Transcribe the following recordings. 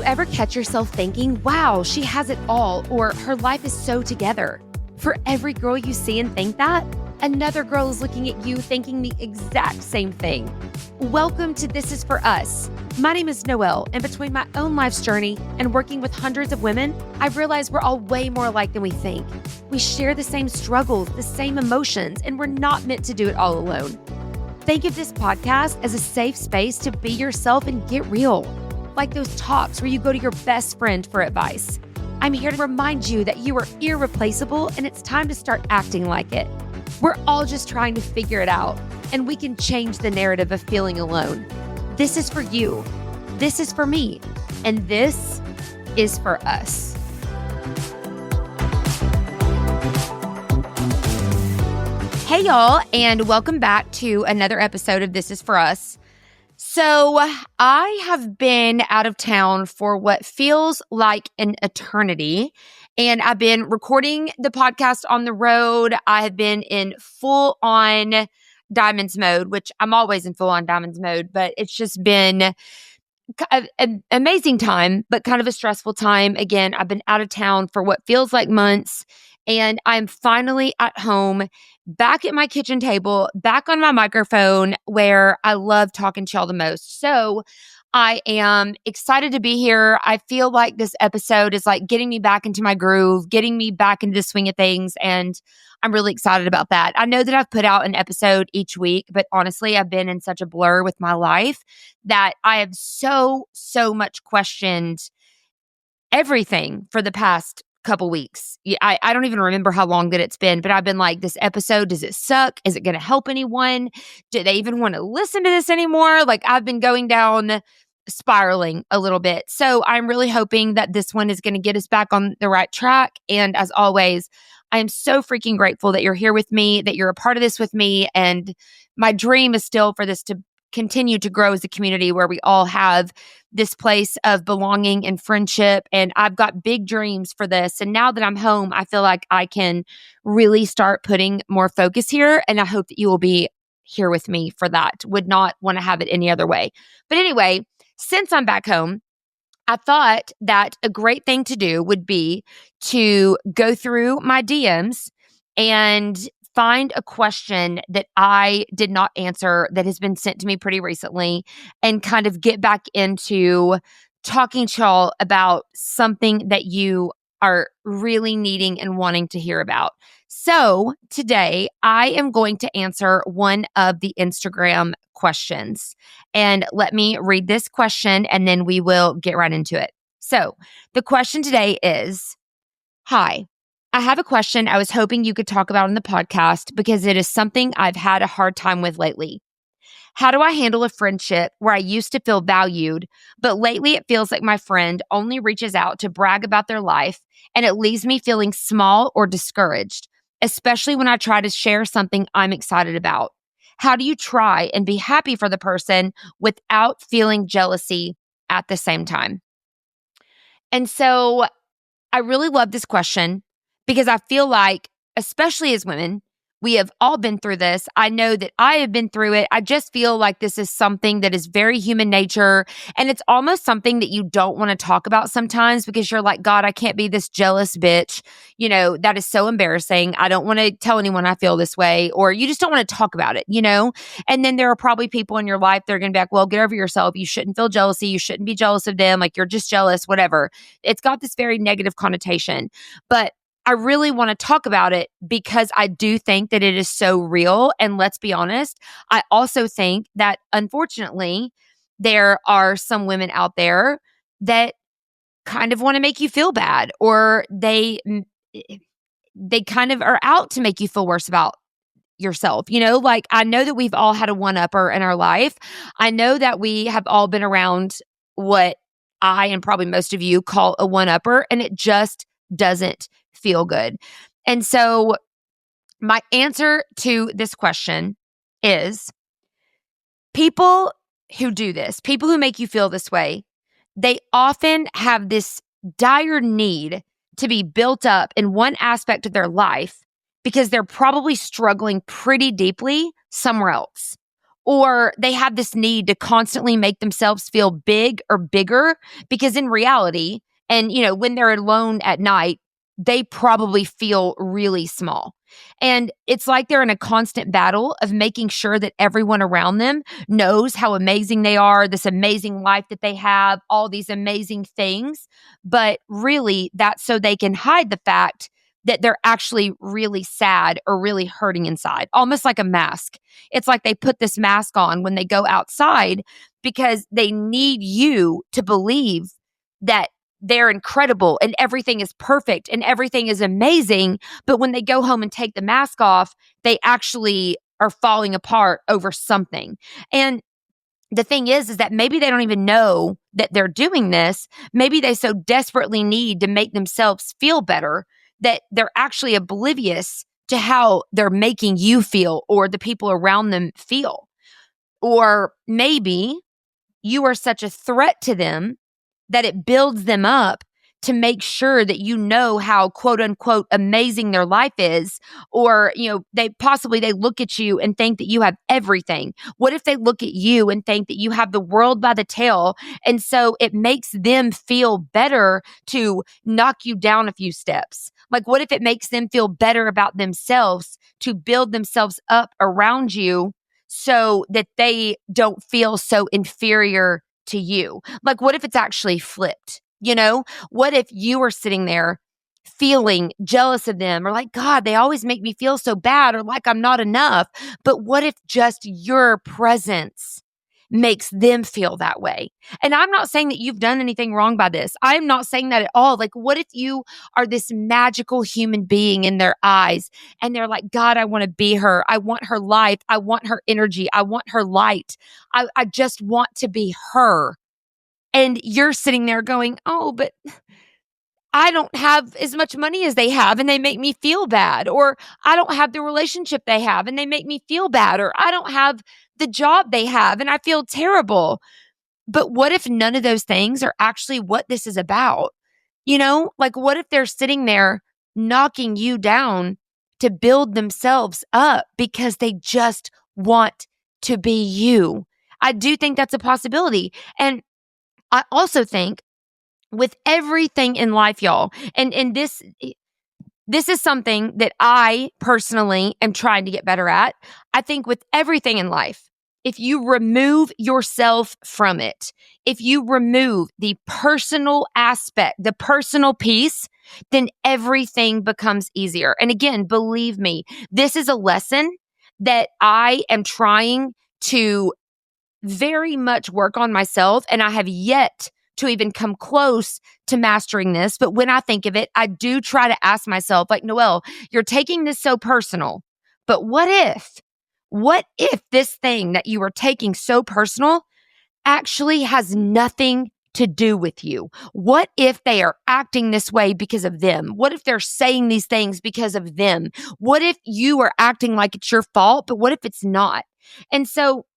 you ever catch yourself thinking, wow, she has it all, or her life is so together? For every girl you see and think that, another girl is looking at you thinking the exact same thing. Welcome to This Is For Us. My name is Noelle, and between my own life's journey and working with hundreds of women, I've realized we're all way more alike than we think. We share the same struggles, the same emotions, and we're not meant to do it all alone. Think of this podcast as a safe space to be yourself and get real. Like those talks where you go to your best friend for advice. I'm here to remind you that you are irreplaceable and it's time to start acting like it. We're all just trying to figure it out, and we can change the narrative of feeling alone. This is for you. This is for me. And this is for us. Hey, y'all, and welcome back to another episode of This Is For Us. So I have been out of town for what feels like an eternity, and I've been recording the podcast on the road. I have been in full-on diamonds mode, which I'm always in full-on diamonds mode, but it's just been an amazing time, but kind of a stressful time. Again, I've been out of town for what feels like months, and I'm finally at home, back at my kitchen table, back on my microphone where I love talking to y'all the most. So I am excited to be here. I feel like this episode is like getting me back into my groove, getting me back into the swing of things, and I'm really excited about that. I know that I've put out an episode each week, but honestly, I've been in such a blur with my life that I have so much questioned everything for the past couple weeks. I don't even remember how long that it's been, but I've been like, this episode, does it suck? Is it going to help anyone? Do they even want to listen to this anymore? Like, I've been going down, spiraling a little bit. So I'm really hoping that this one is going to get us back on the right track. And as always, I am so freaking grateful that you're here with me, that you're a part of this with me. And my dream is still for this to continue to grow as a community where we all have this place of belonging and friendship. And I've got big dreams for this. And now that I'm home, I feel like I can really start putting more focus here. And I hope that you will be here with me for that. Would not want to have it any other way. But anyway, since I'm back home, I thought that a great thing to do would be to go through my DMs and find a question that I did not answer that has been sent to me pretty recently and kind of get back into talking to y'all about something that you are really needing and wanting to hear about. So today I am going to answer one of the Instagram questions. And let me read this question and then we will get right into it. So the question today is, hi, I have a question I was hoping you could talk about on the podcast because it is something I've had a hard time with lately. How do I handle a friendship where I used to feel valued, but lately it feels like my friend only reaches out to brag about their life and it leaves me feeling small or discouraged, especially when I try to share something I'm excited about? How do you try and be happy for the person without feeling jealousy at the same time? And so I really love this question because I feel like, especially as women, we have all been through this. I know that I have been through it. I just feel like this is something that is very human nature. And it's almost something that you don't want to talk about sometimes because you're like, God, I can't be this jealous bitch. You know, that is so embarrassing. I don't want to tell anyone I feel this way, or you just don't want to talk about it, you know? And then there are probably people in your life that are going to be like, well, get over yourself. You shouldn't feel jealousy. You shouldn't be jealous of them. Like, you're just jealous, whatever. It's got this very negative connotation. But I really want to talk about it because I do think that it is so real. And let's be honest, I also think that unfortunately, there are some women out there that kind of want to make you feel bad, or they kind of are out to make you feel worse about yourself. You know, like, I know that we've all had a one-upper in our life. I know that we have all been around what I and probably most of you call a one-upper, and it just doesn't feel good. And so my answer to this question is, people who do this, people who make you feel this way, they often have this dire need to be built up in one aspect of their life because they're probably struggling pretty deeply somewhere else. or they have this need to constantly make themselves feel big or bigger because in reality, and when they're alone at night, they probably feel really small. And it's like they're in a constant battle of making sure that everyone around them knows how amazing they are, this amazing life that they have, all these amazing things. But really, that's so they can hide the fact that they're actually really sad or really hurting inside, almost like a mask. It's like they put this mask on when they go outside because they need you to believe that they're incredible and everything is perfect and everything is amazing. But when they go home and take the mask off, they actually are falling apart over something. And the thing is that maybe they don't even know that they're doing this. Maybe they so desperately need to make themselves feel better that they're actually oblivious to how they're making you feel or the people around them feel. Or maybe you are such a threat to them that it builds them up to make sure that you know how quote unquote amazing their life is. Or, they look at you and think that you have everything. What if they look at you and think that you have the world by the tail? And so it makes them feel better to knock you down a few steps. Like, what if it makes them feel better about themselves to build themselves up around you so that they don't feel so inferior to you? Like, what if it's actually flipped? What if you were sitting there feeling jealous of them or like, God, they always make me feel so bad or like I'm not enough? But what if just your presence makes them feel that way? And I'm not saying that you've done anything wrong by this. I'm not saying that at all. Like, what if you are this magical human being in their eyes and they're like, God, I want to be her. I want her life. I want her energy. I want her light. I just want to be her. And you're sitting there going, oh, but I don't have as much money as they have and they make me feel bad. Or I don't have the relationship they have and they make me feel bad. Or I don't have the job they have and I feel terrible. But what if none of those things are actually what this is about? Like, what if they're sitting there knocking you down to build themselves up because they just want to be you? I do think that's a possibility. And I also think with everything in life, y'all, and this is something that I personally am trying to get better at. I think with everything in life, if you remove yourself from it, if you remove the personal aspect, the personal piece, then everything becomes easier. And again, believe me, this is a lesson that I am trying to very much work on myself, and I have yet to even come close to mastering this. But when I think of it, I do try to ask myself, like, Noelle, you're taking this so personal, but what if this thing that you are taking so personal actually has nothing to do with you? What if they are acting this way because of them? What if they're saying these things because of them? What if you are acting like it's your fault, but what if it's not? And so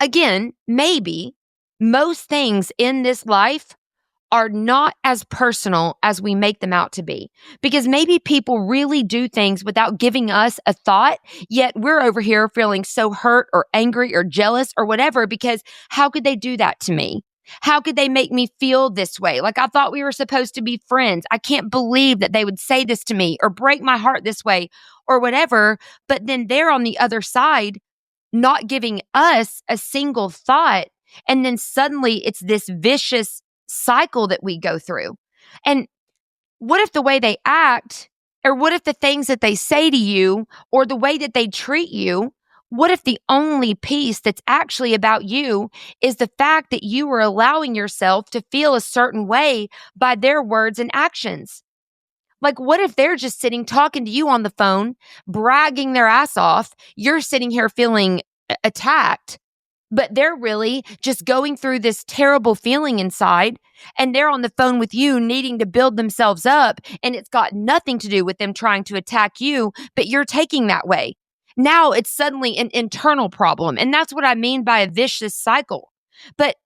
again, maybe most things in this life are not as personal as we make them out to be. Because maybe people really do things without giving us a thought, yet we're over here feeling so hurt or angry or jealous or whatever, because how could they do that to me? How could they make me feel this way? Like, I thought we were supposed to be friends. I can't believe that they would say this to me or break my heart this way or whatever. But then they're on the other side, not giving us a single thought. And then suddenly it's this vicious cycle that we go through. And what if the way they act, or what if the things that they say to you, or the way that they treat you, what if the only piece that's actually about you is the fact that you are allowing yourself to feel a certain way by their words and actions? Like, what if they're just sitting talking to you on the phone, bragging their ass off? You're sitting here feeling attacked, but they're really just going through this terrible feeling inside, and they're on the phone with you needing to build themselves up, and it's got nothing to do with them trying to attack you, but you're taking that way. Now it's suddenly an internal problem, and that's what I mean by a vicious cycle. But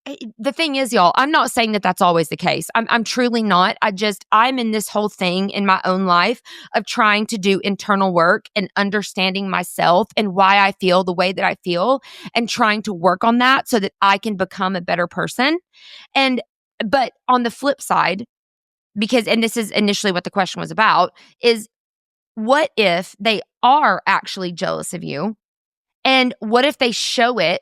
The thing is, y'all, I'm not saying that that's always the case. I'm truly not. I'm in this whole thing in my own life of trying to do internal work and understanding myself and why I feel the way that I feel and trying to work on that so that I can become a better person. And, but on the flip side, and this is initially what the question was about, is what if they are actually jealous of you? And what if they show it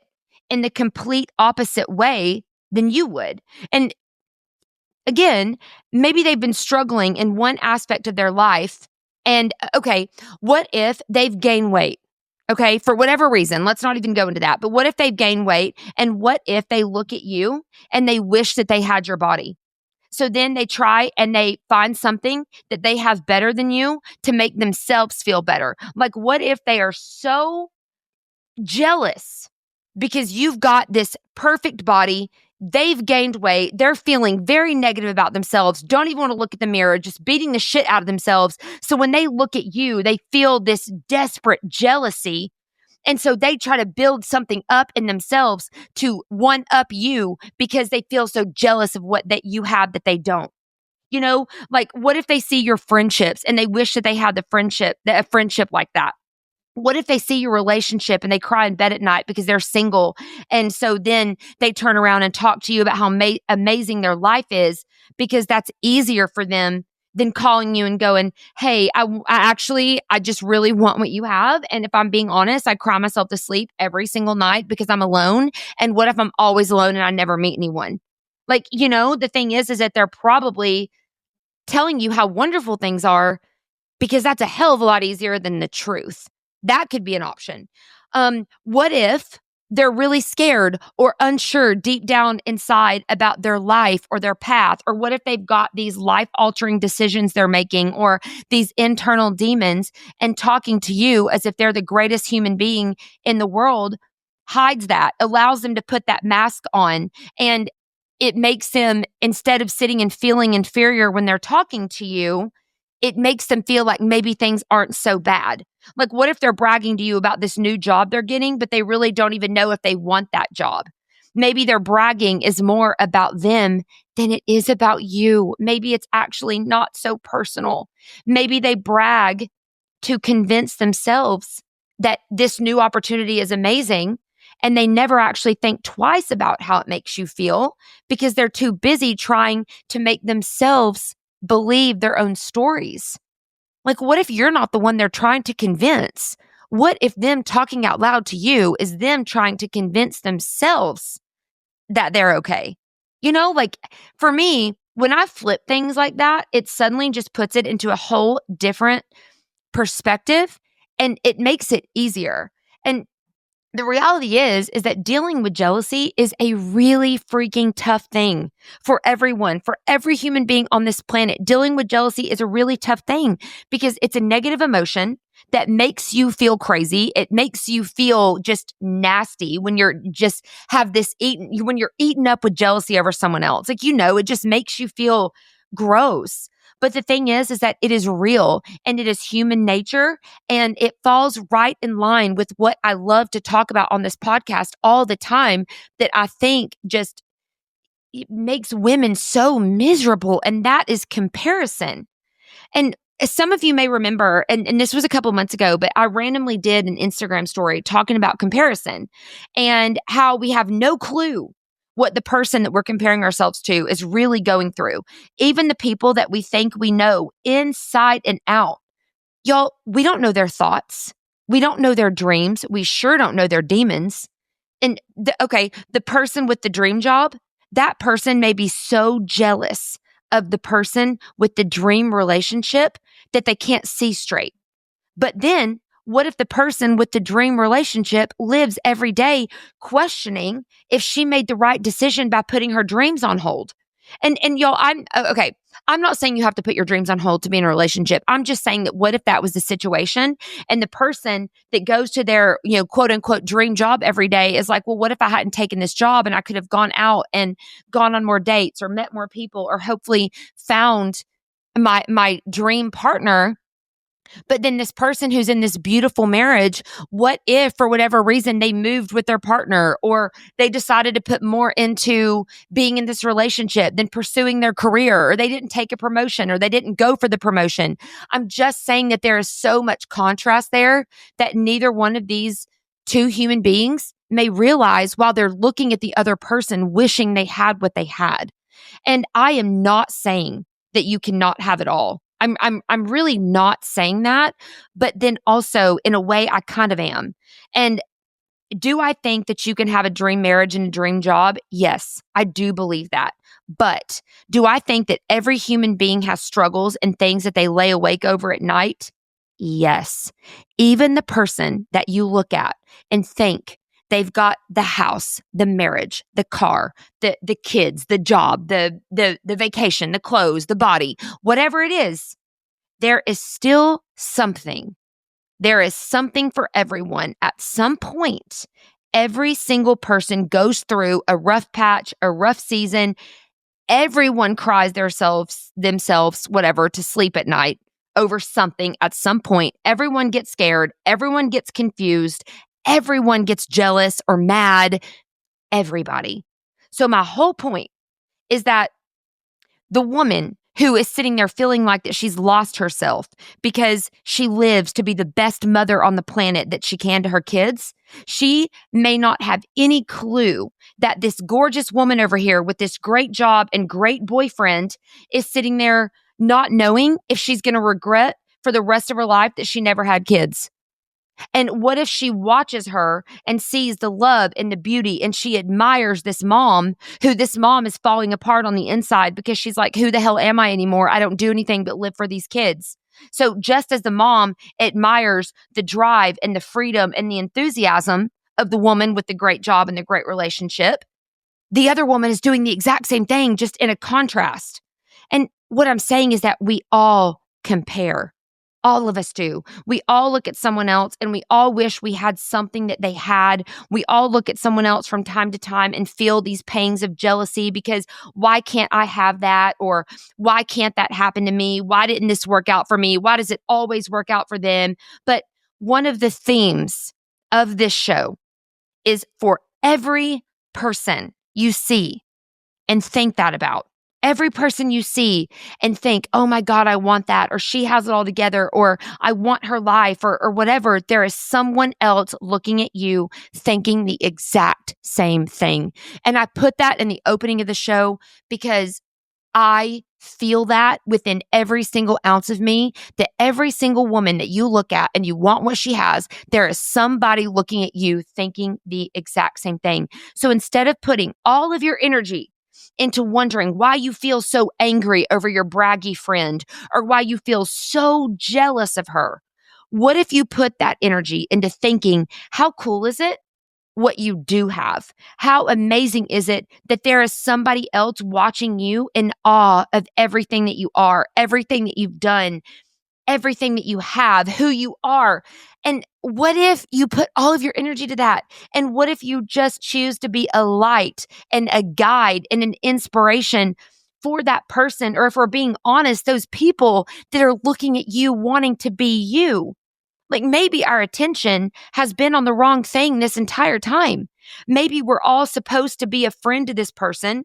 in the complete opposite way than you would? And again, maybe they've been struggling in one aspect of their life. And okay, what if they've gained weight? Okay, for whatever reason, let's not even go into that. But what if they've gained weight? And what if they look at you and they wish that they had your body? So then they try and they find something that they have better than you to make themselves feel better. Like, what if they are so jealous because you've got this perfect body? They've gained weight. They're feeling very negative about themselves, don't even want to look at the mirror, just beating the shit out of themselves. So when they look at you, they feel this desperate jealousy. And so they try to build something up in themselves to one up you because they feel so jealous of what that you have that they don't. You know, like what if they see your friendships and they wish that they had a friendship like that? What if they see your relationship and they cry in bed at night because they're single? And so then they turn around and talk to you about how amazing their life is because that's easier for them than calling you and going, hey, I just really want what you have. And if I'm being honest, I cry myself to sleep every single night because I'm alone. And what if I'm always alone and I never meet anyone? Like, the thing is that they're probably telling you how wonderful things are because that's a hell of a lot easier than the truth. That could be an option. What if they're really scared or unsure deep down inside about their life or their path? Or what if they've got these life-altering decisions they're making or these internal demons, and talking to you as if they're the greatest human being in the world hides that, allows them to put that mask on, and it makes them, instead of sitting and feeling inferior when they're talking to you, it makes them feel like maybe things aren't so bad. Like, what if they're bragging to you about this new job they're getting, but they really don't even know if they want that job? Maybe their bragging is more about them than it is about you. Maybe it's actually not so personal. Maybe they brag to convince themselves that this new opportunity is amazing, and they never actually think twice about how it makes you feel because they're too busy trying to make themselves believe their own stories. Like, what if you're not the one they're trying to convince? What if them talking out loud to you is them trying to convince themselves that they're okay? Like for me, when I flip things like that, it suddenly just puts it into a whole different perspective and it makes it easier. And the reality is that dealing with jealousy is a really freaking tough thing for everyone, for every human being on this planet. Dealing with jealousy is a really tough thing because it's a negative emotion that makes you feel crazy. It makes you feel just nasty when you're just when you're eaten up with jealousy over someone else. Like, it just makes you feel gross. But the thing is that it is real and it is human nature, and it falls right in line with what I love to talk about on this podcast all the time, that I think just it makes women so miserable, and that is comparison. And some of you may remember, and this was a couple months ago, but I randomly did an Instagram story talking about comparison and how we have no clue what the person that we're comparing ourselves to is really going through. Even the people that we think we know inside and out. Y'all, we don't know their thoughts. We don't know their dreams. We sure don't know their demons. And the person with the dream job, that person may be so jealous of the person with the dream relationship that they can't see straight. But then what if the person with the dream relationship lives every day questioning if she made the right decision by putting her dreams on hold? And y'all, I'm not saying you have to put your dreams on hold to be in a relationship. I'm just saying that what if that was the situation and the person that goes to their, quote unquote dream job every day is like, well, what if I hadn't taken this job and I could have gone out and gone on more dates or met more people or hopefully found my dream partner? But then this person who's in this beautiful marriage, what if for whatever reason they moved with their partner, or they decided to put more into being in this relationship than pursuing their career, or they didn't take a promotion, or they didn't go for the promotion? I'm just saying that there is so much contrast there that neither one of these two human beings may realize while they're looking at the other person, wishing they had what they had. And I am not saying that you cannot have it all. I'm really not saying that, but then also in a way I kind of am. And do I think that you can have a dream marriage and a dream job? Yes, I do believe that. But do I think that every human being has struggles and things that they lay awake over at night? Yes. Even the person that you look at and think they've got the house, the marriage, the car, the kids, the job, the vacation, the clothes, the body, whatever it is, there is still something. There is something for everyone at some point. Every single person goes through a rough patch, a rough season. Everyone cries themselves, whatever, to sleep at night over something at some point. Everyone gets scared. Everyone gets confused. Everyone gets jealous or mad. Everybody. So my whole point is that the woman who is sitting there feeling like that she's lost herself because she lives to be the best mother on the planet that she can to her kids, she may not have any clue that this gorgeous woman over here with this great job and great boyfriend is sitting there not knowing if she's going to regret for the rest of her life that she never had kids. And what if she watches her and sees the love and the beauty, and she admires this mom, who this mom is falling apart on the inside because she's like, who the hell am I anymore? I don't do anything but live for these kids. So just as the mom admires the drive and the freedom and the enthusiasm of the woman with the great job and the great relationship, the other woman is doing the exact same thing, just in a contrast. And what I'm saying is that we all compare. All of us do. We all look at someone else and we all wish we had something that they had. We all look at someone else from time to time and feel these pangs of jealousy because why can't I have that? Or why can't that happen to me? Why didn't this work out for me? Why does it always work out for them? But one of the themes of this show is for every person you see and think that about. Every person you see and think, oh my God, I want that, or she has it all together, or I want her life, or whatever. There is someone else looking at you thinking the exact same thing. And I put that in the opening of the show because I feel that within every single ounce of me, that every single woman that you look at and you want what she has, there is somebody looking at you thinking the exact same thing. So instead of putting all of your energy into wondering why you feel so angry over your braggy friend or why you feel so jealous of her, what if you put that energy into thinking, how cool is it what you do have? How amazing is it that there is somebody else watching you in awe of everything that you are, everything that you've done, everything that you have, who you are? And what if you put all of your energy to that? And what if you just choose to be a light and a guide and an inspiration for that person? Or if we're being honest, those people that are looking at you wanting to be you. Like maybe our attention has been on the wrong thing this entire time. Maybe we're all supposed to be a friend to this person,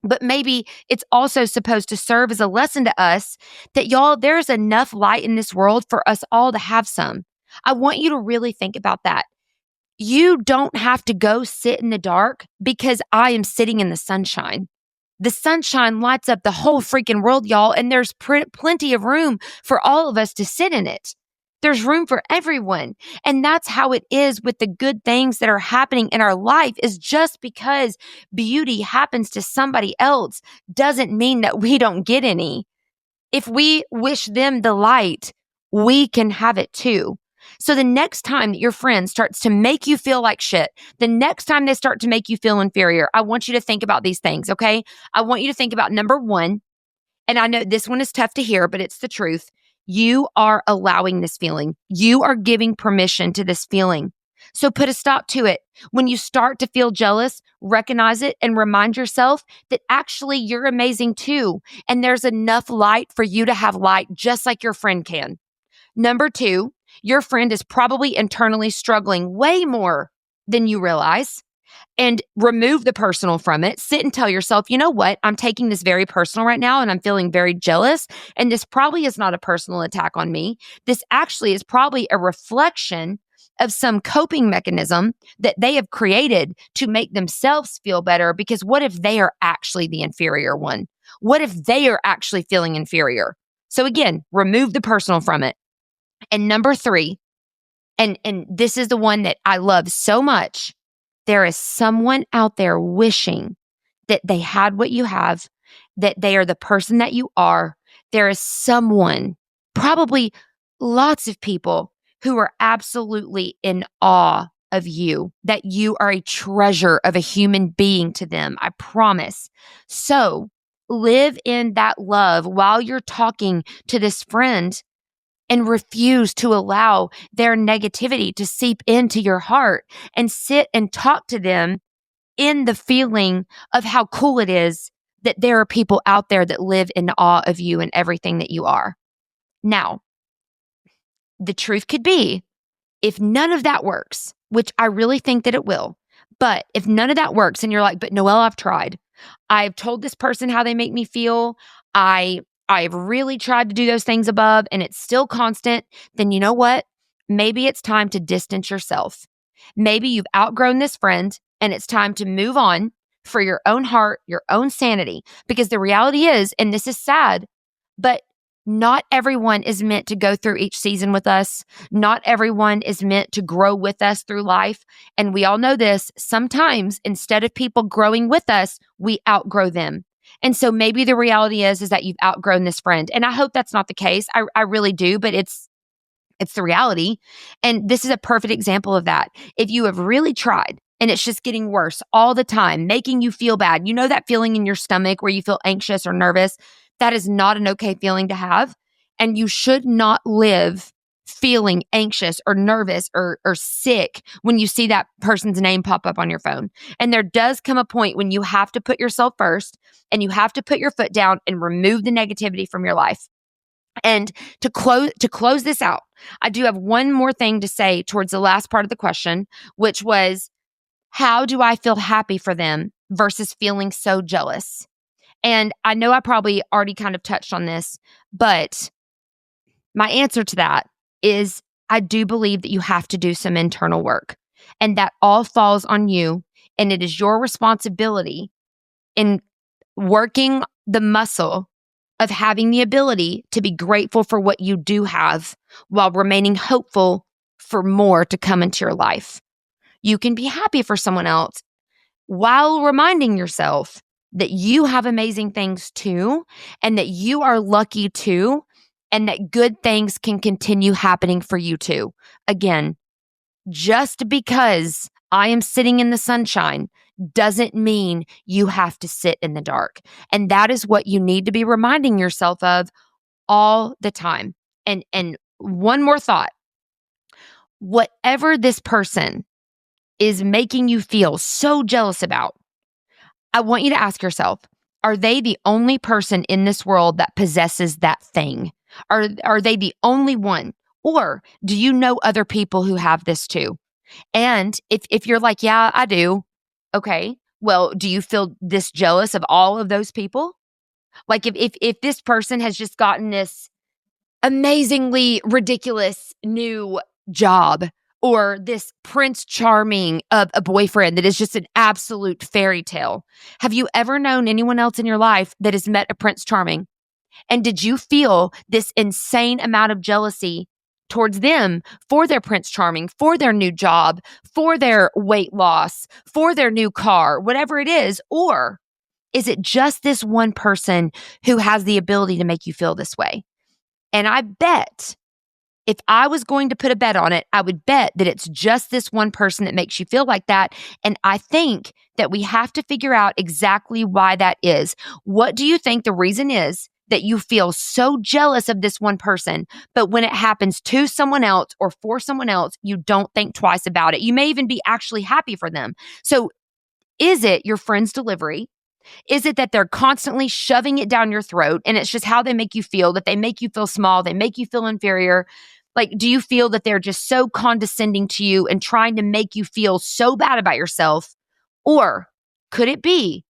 but maybe it's also supposed to serve as a lesson to us that, y'all, there's enough light in this world for us all to have some. I want you to really think about that. You don't have to go sit in the dark because I am sitting in the sunshine. The sunshine lights up the whole freaking world, y'all, and there's plenty of room for all of us to sit in it. There's room for everyone. And that's how it is with the good things that are happening in our life. Is just because beauty happens to somebody else doesn't mean that we don't get any. If we wish them the light, we can have it too. So the next time that your friend starts to make you feel like shit, the next time they start to make you feel inferior, I want you to think about these things, okay? I want you to think about number one, and I know this one is tough to hear, but it's the truth. You are allowing this feeling. You are giving permission to this feeling. So put a stop to it. When you start to feel jealous, recognize it and remind yourself that actually you're amazing too. And there's enough light for you to have light just like your friend can. Number two, your friend is probably internally struggling way more than you realize. And remove the personal from it. Sit and tell yourself, you know what? I'm taking this very personal right now and I'm feeling very jealous. And this probably is not a personal attack on me. This actually is probably a reflection of some coping mechanism that they have created to make themselves feel better. Because what if they are actually the inferior one? What if they are actually feeling inferior? So again, remove the personal from it. And number three, and this is the one that I love so much. There is someone out there wishing that they had what you have, that they are the person that you are. There is someone, probably lots of people, who are absolutely in awe of you, that you are a treasure of a human being to them. I promise. So live in that love while you're talking to this friend and refuse to allow their negativity to seep into your heart, and sit and talk to them in the feeling of how cool it is that there are people out there that live in awe of you and everything that you are. Now, the truth could be, if none of that works, which I really think that it will, but if none of that works and you're like, but Noelle, I've tried. I've told this person how they make me feel. I've really tried to do those things above and it's still constant. Then you know what? Maybe it's time to distance yourself. Maybe you've outgrown this friend and it's time to move on for your own heart, your own sanity. Because the reality is, and this is sad, but not everyone is meant to go through each season with us. Not everyone is meant to grow with us through life. And we all know this. Sometimes instead of people growing with us, we outgrow them. And so maybe the reality is that you've outgrown this friend. And I hope that's not the case. I really do, but it's the reality. And this is a perfect example of that. If you have really tried and it's just getting worse all the time, making you feel bad, you know that feeling in your stomach where you feel anxious or nervous? That is not an okay feeling to have. And you should not live feeling anxious or nervous or sick when you see that person's name pop up on your phone. And there does come a point when you have to put yourself first and you have to put your foot down and remove the negativity from your life. And to close this out, I do have one more thing to say towards the last part of the question, which was, how do I feel happy for them versus feeling so jealous? And I know I probably already kind of touched on this, but my answer to that is I do believe that you have to do some internal work, and that all falls on you. And it is your responsibility in working the muscle of having the ability to be grateful for what you do have while remaining hopeful for more to come into your life. You can be happy for someone else while reminding yourself that you have amazing things too, and that you are lucky too, and that good things can continue happening for you too. Again, just because I am sitting in the sunshine doesn't mean you have to sit in the dark. And that is what you need to be reminding yourself of all the time. And one more thought. Whatever this person is making you feel so jealous about, I want you to ask yourself, are they the only person in this world that possesses that thing? Are they the only one? Or do you know other people who have this too? And if you're like, yeah, I do. Okay. Well, do you feel this jealous of all of those people? Like if this person has just gotten this amazingly ridiculous new job, or this Prince Charming of a boyfriend that is just an absolute fairy tale. Have you ever known anyone else in your life that has met a Prince Charming? And did you feel this insane amount of jealousy towards them for their Prince Charming, for their new job, for their weight loss, for their new car, whatever it is? Or is it just this one person who has the ability to make you feel this way? And I bet, if I was going to put a bet on it, I would bet that it's just this one person that makes you feel like that. And I think that we have to figure out exactly why that is. What do you think the reason is that you feel so jealous of this one person, but when it happens to someone else or for someone else, you don't think twice about it? You may even be actually happy for them. So is it your friend's delivery? Is it that they're constantly shoving it down your throat and it's just how they make you feel, that they make you feel small, they make you feel inferior? Like, do you feel that they're just so condescending to you and trying to make you feel so bad about yourself? Or could it be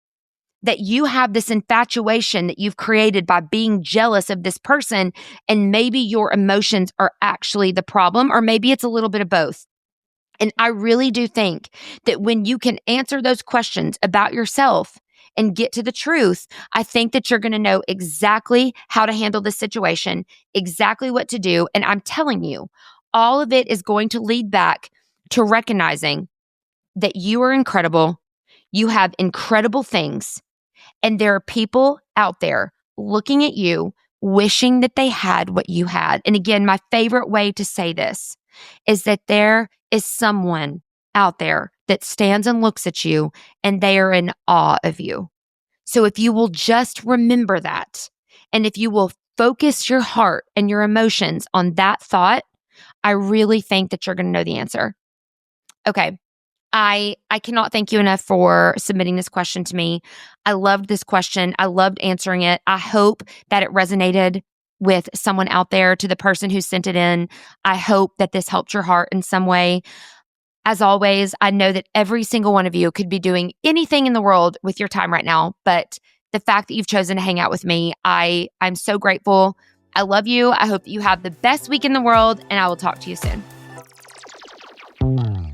that you have this infatuation that you've created by being jealous of this person, and maybe your emotions are actually the problem, or maybe it's a little bit of both? And I really do think that when you can answer those questions about yourself and get to the truth, I think that you're going to know exactly how to handle this situation, exactly what to do. And I'm telling you, all of it is going to lead back to recognizing that you are incredible. You have incredible things. And there are people out there looking at you, wishing that they had what you had. And again, my favorite way to say this is that there is someone out there that stands and looks at you and they are in awe of you. So if you will just remember that, and if you will focus your heart and your emotions on that thought, I really think that you're going to know the answer. Okay. I cannot thank you enough for submitting this question to me. I loved this question. I loved answering it. I hope that it resonated with someone out there. To the person who sent it in, I hope that this helped your heart in some way. As always, I know that every single one of you could be doing anything in the world with your time right now, but the fact that you've chosen to hang out with me, I'm so grateful. I love you. I hope that you have the best week in the world, and I will talk to you soon.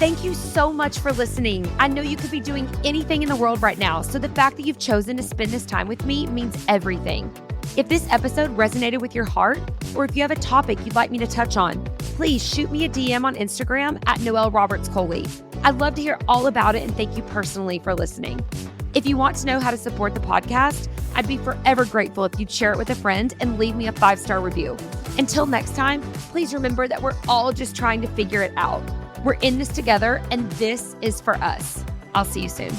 Thank you so much for listening. I know you could be doing anything in the world right now, so the fact that you've chosen to spend this time with me means everything. If this episode resonated with your heart, or if you have a topic you'd like me to touch on, please shoot me a DM on Instagram at Noelle Roberts Coley. I'd love to hear all about it, and thank you personally for listening. If you want to know how to support the podcast, I'd be forever grateful if you'd share it with a friend and leave me a 5-star review. Until next time, please remember that we're all just trying to figure it out. We're in this together, and this is for us. I'll see you soon.